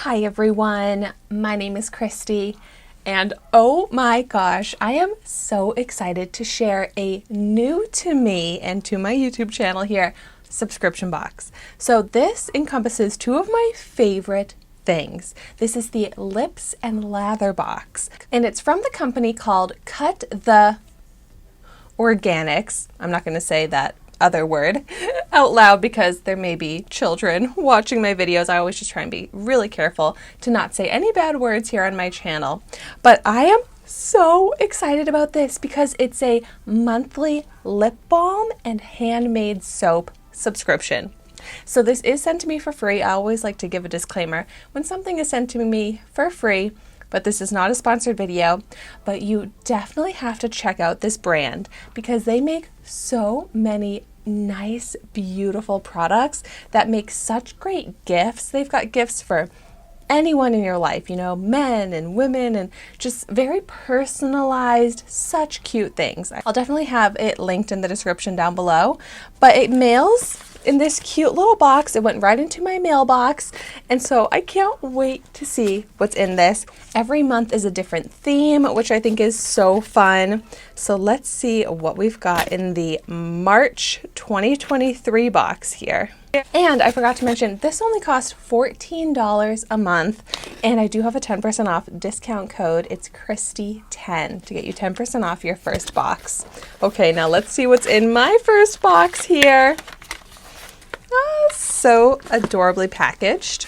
Hi everyone, my name is Christy, and oh my gosh, I am so excited to share a new to me and to my YouTube channel here subscription box. So this encompasses two of my favorite things. This is the Lips and Lather box, and it's from the company called Cut the Organics. I'm not going to say that other word out loud because there may be children watching my videos. I always just try and be really careful to not say any bad words here on my channel. But I am so excited about this because it's a monthly lip balm and handmade soap subscription. So this is sent to me for free. I always like to give a disclaimer when something is sent to me for free, but this is not a sponsored video, but you definitely have to check out this brand because they make so many nice, beautiful products that make such great gifts. They've got gifts for anyone in your life, you know, men and women, and just very personalized, such cute things. I'll definitely have it linked in the description down below, but it mails in this cute little box. It went right into my mailbox, and so I can't wait to see what's in this. Every month is a different theme, which I think is so fun. So let's see what we've got in the March 2023 box here. And I forgot to mention, this only costs $14 a month, and I do have a 10% off discount code. It's Christy10 to get you 10% off your first box. Okay, now let's see what's in my first box here. So adorably packaged.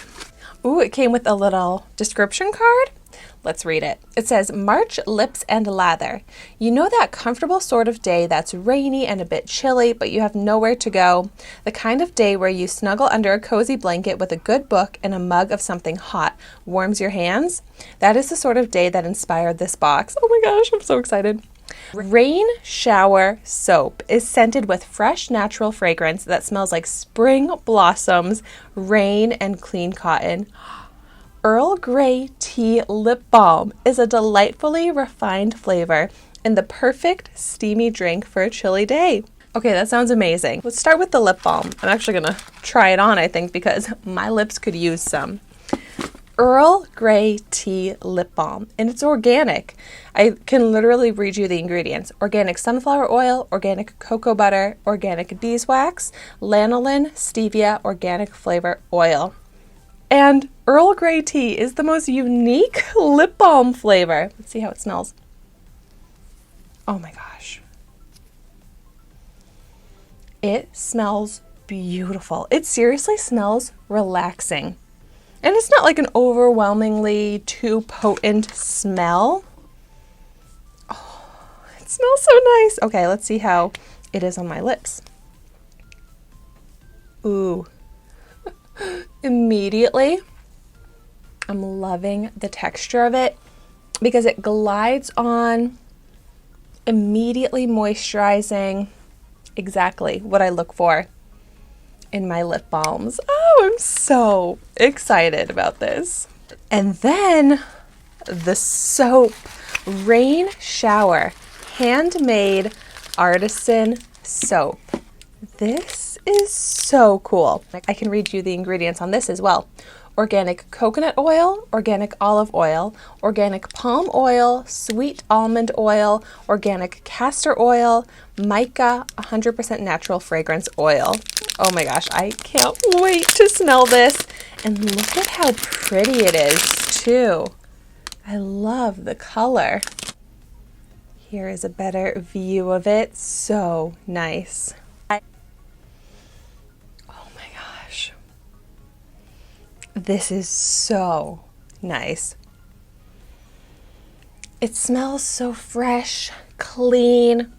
Ooh, it came with a little description card. Let's read it. It says, March Lips and Lather. You know that comfortable sort of day that's rainy and a bit chilly, but you have nowhere to go? The kind of day where you snuggle under a cozy blanket with a good book and a mug of something hot warms your hands? That is the sort of day that inspired this box. Oh my gosh, I'm so excited. Rain Shower Soap is scented with fresh natural fragrance that smells like spring blossoms, rain, and clean cotton. Earl Grey Tea Lip Balm is a delightfully refined flavor and the perfect steamy drink for a chilly day. Okay, that sounds amazing. Let's start with the lip balm. I'm actually gonna try it on, I think, because my lips could use some. Earl Grey Tea Lip Balm, and it's organic. I can literally read you the ingredients. Organic sunflower oil, organic cocoa butter, organic beeswax, lanolin, stevia, organic flavor oil. And Earl Grey tea is the most unique lip balm flavor. Let's see how it smells. Oh my gosh. It smells beautiful. It seriously smells relaxing. And it's not like an overwhelmingly too potent smell. Oh, it smells so nice. Okay, let's see how it is on my lips. Ooh. Immediately, I'm loving the texture of it because it glides on, immediately moisturizing, exactly what I look for in my lip balms. Oh, I'm so excited about this. And then the soap, Rain Shower handmade artisan soap. This is so cool. I can read you the ingredients on this as well. Organic coconut oil, organic olive oil, organic palm oil, sweet almond oil, organic castor oil, mica, 100% natural fragrance oil. Oh my gosh, I can't wait to smell this. And look at how pretty it is too. I love the color. Here is a better view of it. So nice. This is so nice. It smells so fresh, clean.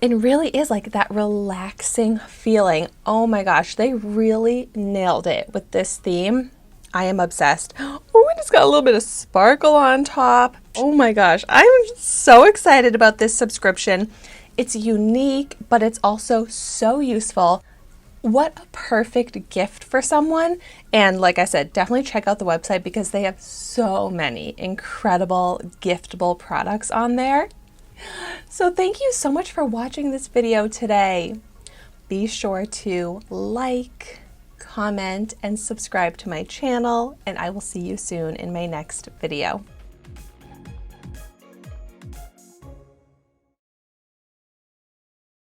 It really is like that relaxing feeling. Oh my gosh, they really nailed it with this theme. I am obsessed. Oh, it just got a little bit of sparkle on top. Oh my gosh, I'm so excited about this subscription. It's unique, but it's also so useful. What a perfect gift for someone. And like I said, definitely check out the website because they have so many incredible giftable products on there. So thank you so much for watching this video today. Be sure to like, comment, comment, and subscribe to my channel, and I will see you soon in my next video.